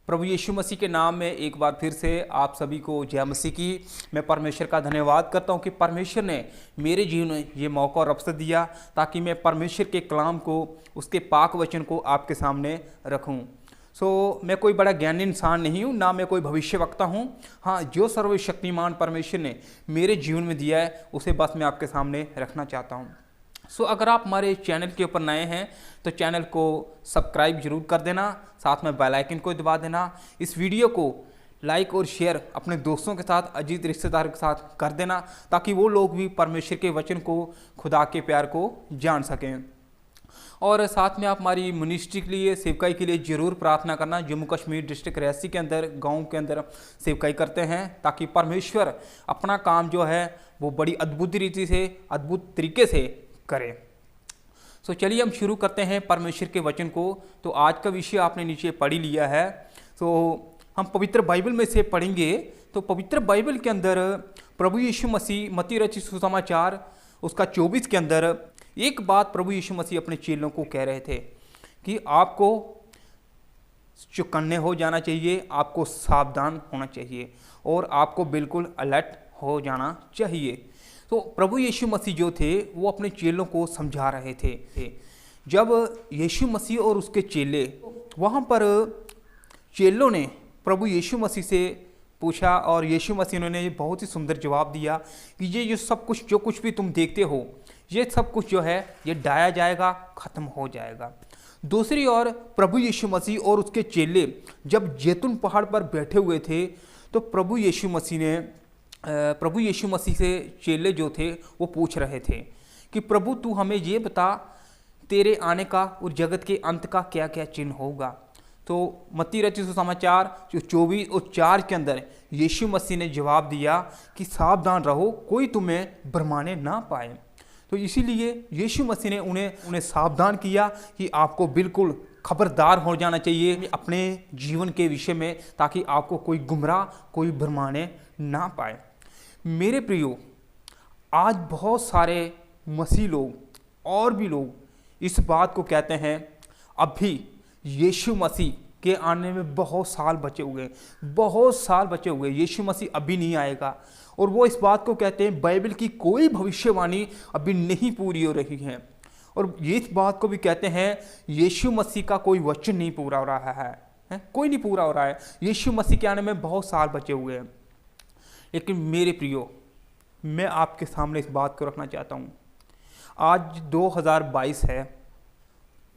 प्रभु यीशु मसीह के नाम में एक बार फिर से आप सभी को जय मसीह की। मैं परमेश्वर का धन्यवाद करता हूं कि परमेश्वर ने मेरे जीवन में ये मौका और अवसर दिया ताकि मैं परमेश्वर के कलाम को, उसके पाक वचन को आपके सामने रखूं। मैं कोई बड़ा ज्ञानी इंसान नहीं हूं, ना मैं कोई भविष्यवक्ता हूं। हाँ, जो सर्वशक्तिमान परमेश्वर ने मेरे जीवन में दिया है उसे बस मैं आपके सामने रखना चाहता हूं। अगर आप हमारे चैनल के ऊपर नए हैं तो चैनल को सब्सक्राइब जरूर कर देना, साथ में बेल आइकन को दबा देना। इस वीडियो को लाइक और शेयर अपने दोस्तों के साथ, अजीज रिश्तेदार के साथ कर देना ताकि वो लोग भी परमेश्वर के वचन को, खुदा के प्यार को जान सकें। और साथ में आप हमारी मिनिस्ट्री के लिए, सेवकाई के लिए ज़रूर प्रार्थना करना। जम्मू कश्मीर डिस्ट्रिक्ट रियासी के अंदर, गांव के अंदर सेवकाई करते हैं ताकि परमेश्वर अपना काम जो है वो बड़ी अद्भुत रीति से, अद्भुत तरीके से करें। चलिए हम शुरू करते हैं परमेश्वर के वचन को। तो आज का विषय आपने नीचे पढ़ ही लिया है। हम पवित्र बाइबल में से पढ़ेंगे। तो पवित्र बाइबल के अंदर प्रभु यीशु मसीह, मत्ती रचित सुसमाचार उसका 24 के अंदर एक बात प्रभु यीशु मसीह अपने चेलों को कह रहे थे कि आपको चौकन्ने हो जाना चाहिए, आपको सावधान होना चाहिए और आपको बिल्कुल अलर्ट हो जाना चाहिए। तो प्रभु यीशु मसीह जो थे वो अपने चेलों को समझा रहे थे। जब यीशु मसीह और उसके चेले वहाँ पर, चेलों ने प्रभु यीशु मसीह से पूछा और यीशु मसीह ने बहुत ही सुंदर जवाब दिया कि ये सब कुछ, जो कुछ भी तुम देखते हो, ये सब कुछ जो है ये डाया जाएगा, ख़त्म हो जाएगा। दूसरी ओर प्रभु यीशु मसीह और उसके चेले जब जैतून पहाड़ पर बैठे हुए थे तो प्रभु यीशु मसीह से चेले जो थे वो पूछ रहे थे कि प्रभु तू हमें ये बता, तेरे आने का और जगत के अंत का क्या क्या चिन्ह होगा। तो मत्ती रचित सुसमाचार जो 24 और 4 के अंदर यीशु मसीह ने जवाब दिया कि सावधान रहो, कोई तुम्हें भरमाने ना पाए। तो इसीलिए यीशु मसीह ने उन्हें सावधान किया कि आपको बिल्कुल खबरदार हो जाना चाहिए अपने जीवन के विषय में, ताकि आपको कोई गुमराह, कोई भरमाने ना पाए। मेरे प्रियो, आज बहुत सारे मसीह लोग और भी लोग इस बात को कहते हैं अभी यीशु मसीह के आने में बहुत साल बचे हुए, यीशु मसीह अभी नहीं आएगा। और वो इस बात को कहते हैं बाइबल की कोई भविष्यवाणी अभी नहीं पूरी हो रही है। और ये इस बात को भी कहते हैं यीशु मसीह का कोई वचन नहीं पूरा हो रहा है, कोई नहीं पूरा हो रहा है। यीशु मसीह के आने में बहुत साल बचे हुए हैं। लेकिन मेरे प्रियो, मैं आपके सामने इस बात को रखना चाहता हूँ। आज 2022 है,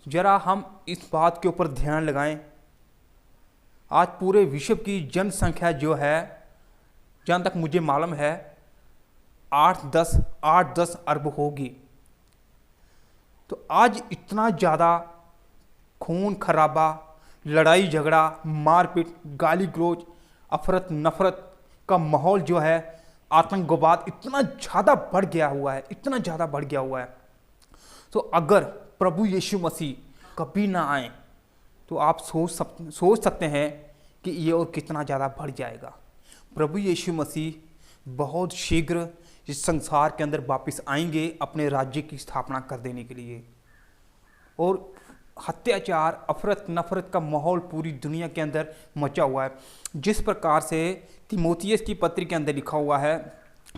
जरा हम इस बात के ऊपर ध्यान लगाएं। आज पूरे विश्व की जनसंख्या जो है, जहाँ तक मुझे मालूम है 8-10 अरब होगी। तो आज इतना ज़्यादा खून खराबा, लड़ाई झगड़ा, मारपीट, गाली गलौज, अफरत नफरत का माहौल जो है, आतंकवाद इतना ज़्यादा बढ़ गया हुआ है। तो अगर प्रभु यीशु मसीह कभी ना आए तो आप सोच सकते हैं कि ये और कितना ज़्यादा बढ़ जाएगा। प्रभु यीशु मसीह बहुत शीघ्र इस संसार के अंदर वापस आएंगे अपने राज्य की स्थापना कर देने के लिए। और अत्याचार, अफरत नफरत का माहौल पूरी दुनिया के अंदर मचा हुआ है। जिस प्रकार से तीमुथियुस की पत्री के अंदर लिखा हुआ है,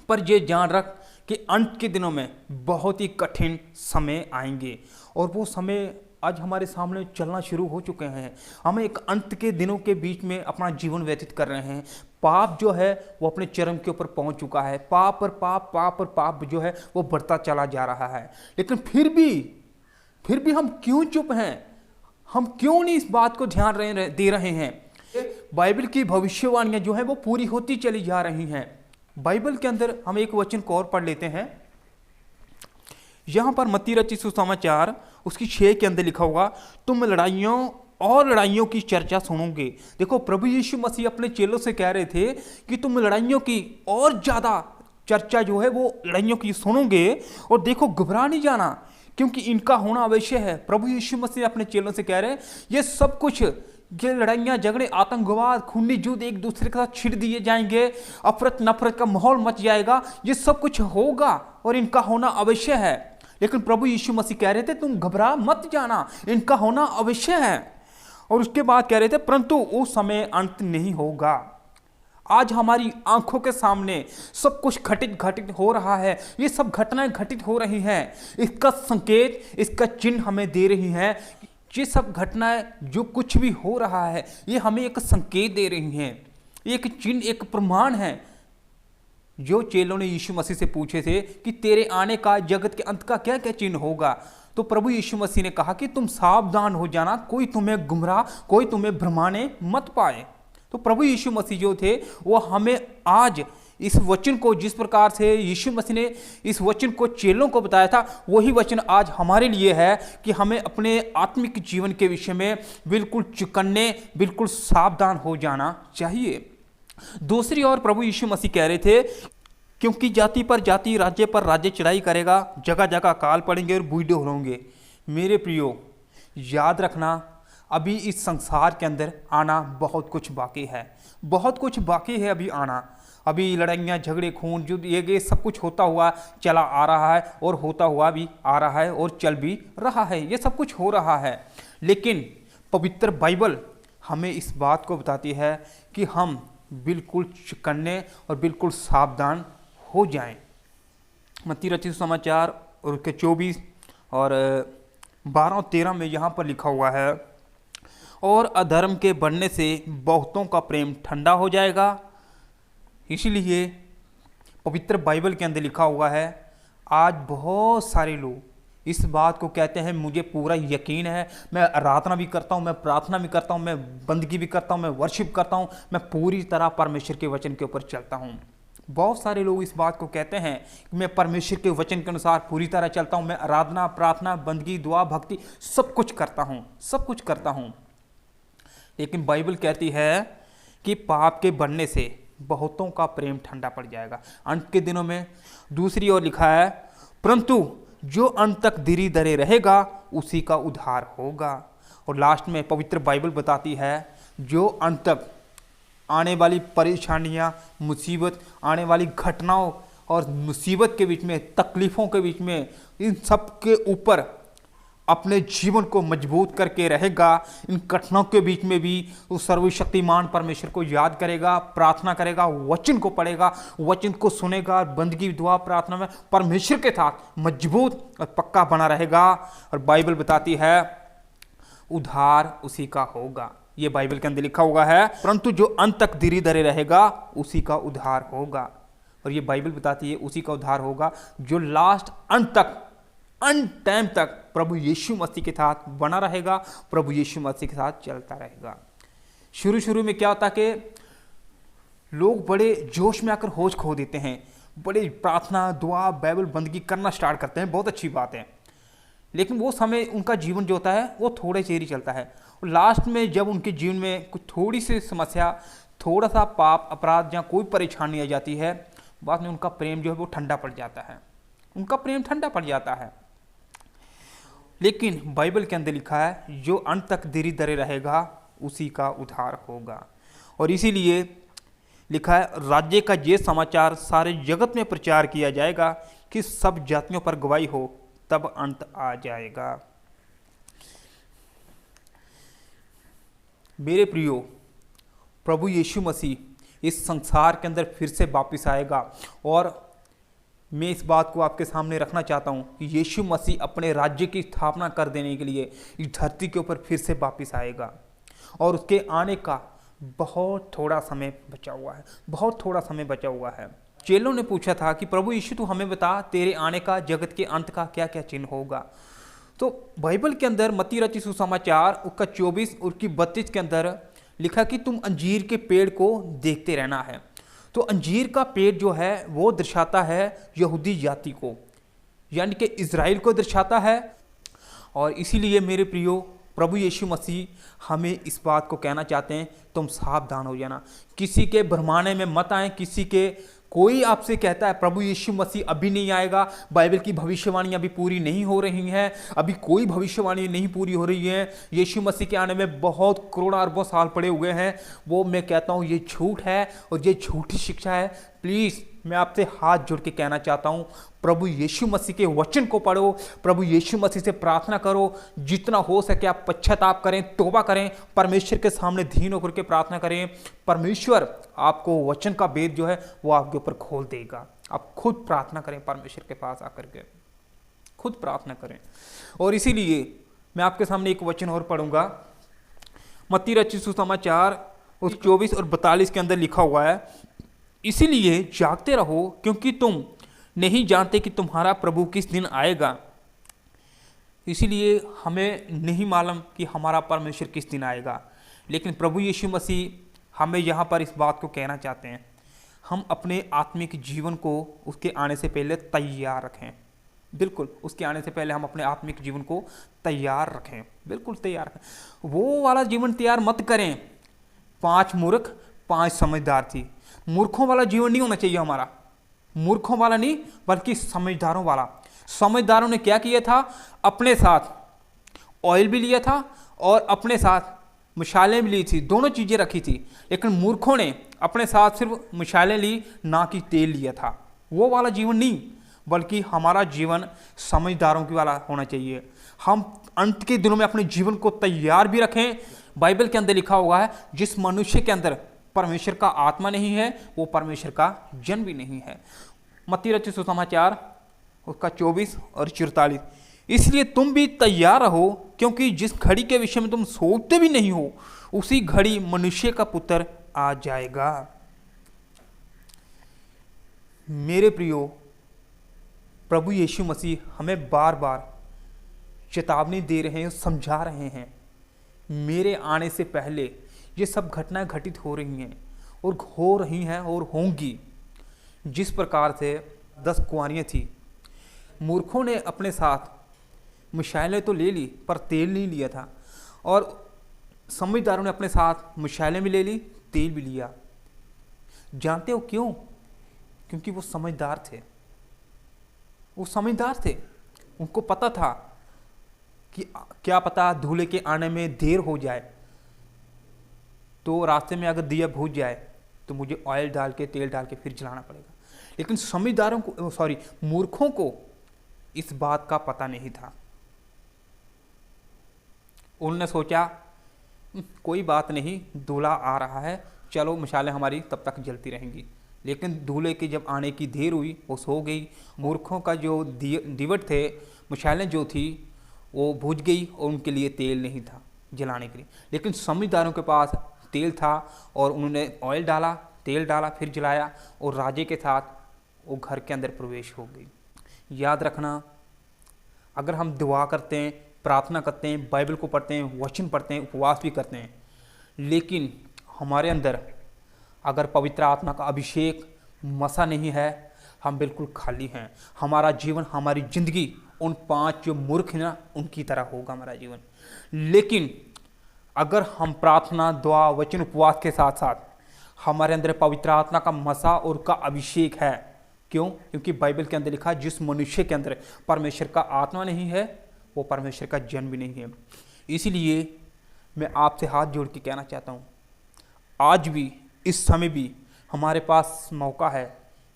पर ये जान रख कि अंत के दिनों में बहुत ही कठिन समय आएंगे। और वो समय आज हमारे सामने चलना शुरू हो चुके हैं। हम एक अंत के दिनों के बीच में अपना जीवन व्यतीत कर रहे हैं। पाप जो है वो अपने चरम के ऊपर पहुंच चुका है। पाप पर पाप जो है वो बढ़ता चला जा रहा है। लेकिन फिर भी हम क्यों चुप हैं? हम क्यों नहीं इस बात को ध्यान दे रहे हैं? बाइबल की भविष्यवाणियां जो है वो पूरी होती चली जा रही हैं। बाइबल के अंदर हम एक वचन को और पढ़ लेते हैं। यहाँ पर मत्ती रचित सुसमाचार उसकी 6 के अंदर लिखा होगा, तुम लड़ाइयों की चर्चा सुनोगे। देखो, प्रभु यीशु मसीह अपने चेलों से कह रहे थे कि तुम लड़ाइयों की और ज़्यादा चर्चा जो है वो लड़ाइयों की सुनोगे। और देखो, घबरा नहीं जाना, क्योंकि इनका होना अवश्य है। प्रभु यीशु मसीह अपने चेलों से कह रहे हैं ये सब कुछ, ये लड़ाइयाँ झगड़े, आतंकवाद, खूनी युद्ध एक दूसरे के साथ छिड़ दिए जाएंगे, अफरत नफरत का माहौल मच जाएगा, ये सब कुछ होगा और इनका होना अवश्य है। लेकिन प्रभु यीशु मसीह कह रहे थे तुम घबरा मत जाना, इनका होना अवश्य है। और उसके बाद कह रहे थे परंतु उस समय अंत नहीं होगा। आज हमारी आंखों के सामने सब कुछ घटित घटित हो रहा है, ये सब घटनाएं घटित हो रही हैं। इसका संकेत, इसका चिन्ह हमें दे रही हैं। ये सब घटनाएं जो कुछ भी हो रहा है ये हमें एक संकेत दे रही हैं, एक चिन्ह, एक प्रमाण है। जो चेलों ने यीशु मसीह से पूछे थे कि तेरे आने का, जगत के अंत का क्या क्या चिन्ह होगा, तो प्रभु यीशु मसीह ने कहा कि तुम सावधान हो जाना, कोई तुम्हें गुमराह, कोई तुम्हें भ्रमाने मत पाए। तो प्रभु यीशु मसीह जो थे वो हमें आज इस वचन को, जिस प्रकार से यीशु मसीह ने इस वचन को चेलों को बताया था, वही वचन आज हमारे लिए है कि हमें अपने आत्मिक जीवन के विषय में बिल्कुल चौकन्ने, बिल्कुल सावधान हो जाना चाहिए। दूसरी ओर प्रभु यीशु मसीह कह रहे थे क्योंकि जाति पर जाति, राज्य पर राज्य चढ़ाई करेगा, जगह जगह अकाल पड़ेंगे और बूढ़े होंगे। मेरे प्रियो, याद रखना, अभी इस संसार के अंदर आना बहुत कुछ बाकी है, बहुत कुछ बाकी है अभी आना। अभी लड़ाइयाँ, झगड़े, खून, युद्ध, ये सब कुछ होता हुआ चला आ रहा है और होता हुआ भी आ रहा है और चल भी रहा है, ये सब कुछ हो रहा है। लेकिन पवित्र बाइबल हमें इस बात को बताती है कि हम बिल्कुल चौकन्ने और बिल्कुल सावधान हो जाएं। मत्ती रचित समाचार और उसके 24 और 12 और 13 में यहाँ पर लिखा हुआ है, और अधर्म के बढ़ने से बहुतों का प्रेम ठंडा हो जाएगा। इसलिए पवित्र बाइबल के अंदर लिखा हुआ है, आज बहुत सारे लोग इस बात को कहते हैं, मुझे पूरा यकीन है, मैं आराधना भी करता हूँ, मैं प्रार्थना भी करता हूँ, मैं बंदगी भी करता हूँ, मैं वर्शिप करता हूँ, मैं पूरी तरह परमेश्वर के वचन के ऊपर चलता हूँ। बहुत सारे लोग इस बात को कहते हैं कि मैं परमेश्वर के वचन के अनुसार पूरी तरह चलता हूँ, मैं आराधना, प्रार्थना, बंदगी, दुआ, भक्ति सब कुछ करता हूँ, सब कुछ करता हूँ। लेकिन बाइबल कहती है कि पाप के बढ़ने से बहुतों का प्रेम ठंडा पड़ जाएगा अंत के दिनों में। दूसरी ओर लिखा है, परंतु जो अंत तक धीरे धीरे रहेगा उसी का उद्धार होगा। और लास्ट में पवित्र बाइबल बताती है, जो अंत तक आने वाली परेशानियां, मुसीबत, आने वाली घटनाओं और मुसीबत के बीच में, तकलीफ़ों के बीच में, इन सब के ऊपर अपने जीवन को मजबूत करके रहेगा, इन घटनाओं के बीच में भी उस सर्वशक्तिमान परमेश्वर को याद करेगा, प्रार्थना करेगा, वचन को पढ़ेगा, वचन को सुनेगा, बंदगी, दुआ, प्रार्थना में परमेश्वर के साथ मजबूत और पक्का बना रहेगा। और बाइबल बताती है उद्धार उसी का होगा। ये बाइबल के अंदर लिखा हुआ है, परंतु जो अंत तक धीरे धीरे रहेगा उसी का उद्धार होगा। और ये बाइबल बताती है उसी का उद्धार होगा जो लास्ट अंत तक, अंत टाइम तक प्रभु यीशु मसीह के साथ बना रहेगा, प्रभु यीशु मसीह के साथ चलता रहेगा। शुरू में क्या होता कि लोग बड़े जोश में आकर होश खो देते हैं, बड़े प्रार्थना, दुआ, बाइबल, बंदगी करना स्टार्ट करते हैं, बहुत अच्छी बात है। लेकिन वो समय उनका जीवन जो होता है वो थोड़े चेर ही चलता है, और लास्ट में जब उनके जीवन में कुछ थोड़ी सी समस्या, थोड़ा सा पाप, अपराध या कोई परेशानी आ जाती है, बाद में उनका प्रेम जो है वो ठंडा पड़ जाता है, उनका प्रेम ठंडा पड़ जाता है। लेकिन बाइबल के अंदर लिखा है, जो अंत तक धीरे धीरे रहेगा उसी का उद्धार होगा। और इसीलिए लिखा है, राज्य का ये समाचार सारे जगत में प्रचार किया जाएगा कि सब जातियों पर गवाही हो, तब अंत आ जाएगा। मेरे प्रियो, प्रभु यीशु मसीह इस संसार के अंदर फिर से वापस आएगा, और मैं इस बात को आपके सामने रखना चाहता हूं कि यीशु मसीह अपने राज्य की स्थापना कर देने के लिए इस धरती के ऊपर फिर से वापस आएगा, और उसके आने का बहुत थोड़ा समय बचा हुआ है, बहुत थोड़ा समय बचा हुआ है। चेलों ने पूछा था कि प्रभु यीशु तू हमें बता, तेरे आने का, जगत के अंत का क्या क्या चिन्ह होगा। तो बाइबल के अंदर मत्ती रचित सुसमाचार उसका 24 और 32 के अंदर लिखा कि तुम अंजीर के पेड़ को देखते रहना है। तो अंजीर का पेड़ जो है वो दर्शाता है यहूदी जाति को, यानी कि इज़राइल को दर्शाता है। और इसीलिए मेरे प्रियो, प्रभु यीशु मसीह हमें इस बात को कहना चाहते हैं, तुम सावधान हो जाना, किसी के भरमाने में मत आए, किसी के, कोई आपसे कहता है प्रभु यीशु मसीह अभी नहीं आएगा, बाइबल की भविष्यवाणी अभी पूरी नहीं हो रही हैं, अभी कोई भविष्यवाणी नहीं पूरी हो रही है, यीशु मसीह के आने में बहुत करोड़ अरबों साल पड़े हुए हैं, वो मैं कहता हूँ ये झूठ है और ये झूठी शिक्षा है। प्लीज़ मैं आपसे हाथ जोड़ के कहना चाहता हूँ, प्रभु यीशु मसीह के वचन को पढ़ो, प्रभु यीशु मसीह से प्रार्थना करो। जितना हो सके आप पश्चाताप करें, तौबा करें, परमेश्वर के सामने दीन होकर के प्रार्थना करें। परमेश्वर आपको वचन का भेद जो है वो आपके ऊपर खोल देगा। आप खुद प्रार्थना करें, परमेश्वर के पास आकर के खुद प्रार्थना करें। और इसीलिए मैं आपके सामने एक वचन और पढ़ूंगा, मत्ती रचित सुसमाचार उस 24 और 42 के अंदर लिखा हुआ है, इसीलिए जागते रहो क्योंकि तुम नहीं जानते कि तुम्हारा प्रभु किस दिन आएगा। इसीलिए हमें नहीं मालूम कि हमारा परमेश्वर किस दिन आएगा, लेकिन प्रभु यीशु मसीह हमें यहाँ पर इस बात को कहना चाहते हैं, हम अपने आत्मिक जीवन को उसके आने से पहले तैयार रखें। बिल्कुल, उसके आने से पहले हम अपने आत्मिक जीवन को तैयार रखें, बिल्कुल तैयार रखें। वो वाला जीवन तैयार मत करें, 5 मूर्ख 5 समझदार थी। मूर्खों वाला जीवन नहीं होना चाहिए हमारा, मूर्खों वाला नहीं बल्कि समझदारों वाला। समझदारों ने क्या किया था, अपने साथ ऑयल भी लिया था और अपने साथ मशालें भी ली थी, दोनों चीज़ें रखी थी। लेकिन मूर्खों ने अपने साथ सिर्फ मशालें ली, ना कि तेल लिया था। वो वाला जीवन नहीं, बल्कि हमारा जीवन समझदारों की वाला होना चाहिए। हम अंत के दिनों में अपने जीवन को तैयार भी रखें। बाइबल के अंदर लिखा हुआ है, जिस मनुष्य के अंदर परमेश्वर का आत्मा नहीं है वो परमेश्वर का जन भी नहीं है। मत्ती रचित सुसमाचार उसका 24 और 44, इसलिए तुम भी तैयार रहो क्योंकि जिस घड़ी के विषय में तुम सोचते भी नहीं हो उसी घड़ी मनुष्य का पुत्र आ जाएगा। मेरे प्रियो, प्रभु यीशु मसीह हमें बार बार चेतावनी दे रहे हैं, समझा रहे हैं, मेरे आने से पहले ये सब घटनाएं घटित हो रही हैं और हो रही हैं और होंगी। जिस प्रकार से 10 कुंवारियाँ थी, मूर्खों ने अपने साथ मशालें तो ले ली पर तेल नहीं लिया था, और समझदारों ने अपने साथ मशालें भी ले ली, तेल भी लिया। जानते हो क्यों? क्योंकि वो समझदार थे, वो समझदार थे। उनको पता था कि क्या पता दूल्हे के आने में देर हो जाए, तो रास्ते में अगर दिया बुझ जाए तो मुझे ऑयल डाल के, तेल डाल के फिर जलाना पड़ेगा। लेकिन समझदारों को, मूर्खों को इस बात का पता नहीं था। उन्होंने सोचा कोई बात नहीं, दूल्हा आ रहा है, चलो मशालें हमारी तब तक जलती रहेंगी। लेकिन दूल्हे की जब आने की देर हुई वो सो गई। मूर्खों का जो दिवट थे, मशालें जो थी वो बुझ गई और उनके लिए तेल नहीं था जलाने के लिए। लेकिन समझदारों के पास तेल था और उन्होंने ऑयल डाला, तेल डाला, फिर जलाया और राजे के साथ वो घर के अंदर प्रवेश हो गई। याद रखना, अगर हम दुआ करते हैं, प्रार्थना करते हैं, बाइबल को पढ़ते हैं, वचन पढ़ते हैं, उपवास भी करते हैं, लेकिन हमारे अंदर अगर पवित्र आत्मा का अभिषेक मसा नहीं है, हम बिल्कुल खाली हैं। हमारा जीवन, हमारी ज़िंदगी उन 5 जो मूर्ख हैं ना, उनकी तरह होगा हमारा जीवन। लेकिन अगर हम प्रार्थना, दुआ, वचन, उपवास के साथ साथ हमारे अंदर पवित्र आत्मा का मसा और का अभिषेक है, क्यों? क्योंकि बाइबल के अंदर लिखा है, जिस मनुष्य के अंदर परमेश्वर का आत्मा नहीं है वो परमेश्वर का जन भी नहीं है। इसीलिए मैं आपसे हाथ जोड़ के कहना चाहता हूँ, आज भी, इस समय भी हमारे पास मौका है,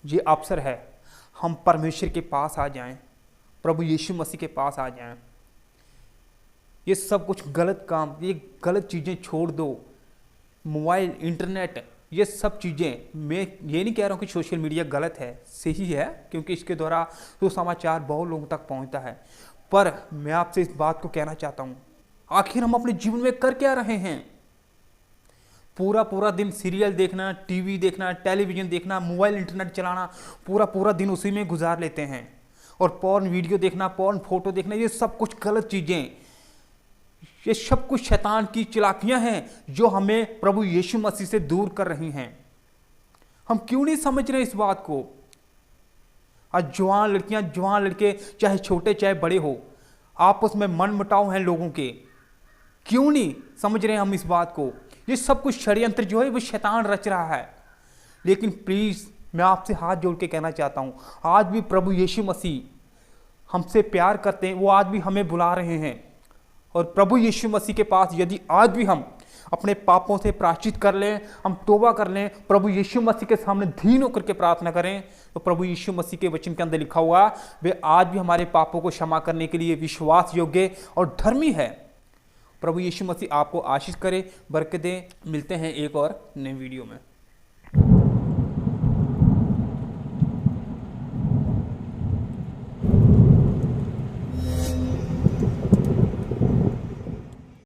ये अवसर है, हम परमेश्वर के पास आ जाएं, प्रभु यीशु मसीह के पास आ जाएं। ये सब कुछ गलत काम, ये गलत चीज़ें छोड़ दो। मोबाइल, इंटरनेट, ये सब चीज़ें, मैं ये नहीं कह रहा हूँ कि सोशल मीडिया गलत है, सही है, क्योंकि इसके द्वारा सुसमाचार बहुत लोगों तक पहुँचता है। पर मैं आपसे इस बात को कहना चाहता हूँ, आखिर हम अपने जीवन में कर क्या रहे हैं? पूरा दिन सीरियल देखना, टीवी देखना, टेलीविज़न देखना, मोबाइल, इंटरनेट चलाना, पूरा दिन उसी में गुजार लेते हैं। और पॉर्न वीडियो देखना, पॉर्न फोटो देखना, ये सब कुछ गलत चीज़ें, ये सब कुछ शैतान की चालाकियां हैं जो हमें प्रभु यीशु मसीह से दूर कर रही हैं। हम क्यों नहीं समझ रहे इस बात को? आज जवान लड़कियां, जवान लड़के, चाहे छोटे चाहे बड़े हो, आपस में मन मुटाव हैं लोगों के। क्यों नहीं समझ रहे हम इस बात को? ये सब कुछ षड्यंत्र जो है वो शैतान रच रहा है। लेकिन प्लीज़ मैं आपसे हाथ जोड़ के कहना चाहता हूँ, आज भी प्रभु यीशु मसीह हमसे प्यार करते हैं, वो आज भी हमें बुला रहे हैं। और प्रभु यीशु मसीह के पास यदि आज भी हम अपने पापों से प्रायश्चित कर लें, हम तौबा कर लें, प्रभु यीशु मसीह के सामने दीन होकर के प्रार्थना करें, तो प्रभु यीशु मसीह के वचन के अंदर लिखा हुआ वे आज भी हमारे पापों को क्षमा करने के लिए विश्वास योग्य और धर्मी है। प्रभु यीशु मसीह आपको आशीष करे, बरकत दे। मिलते हैं एक और नए वीडियो में।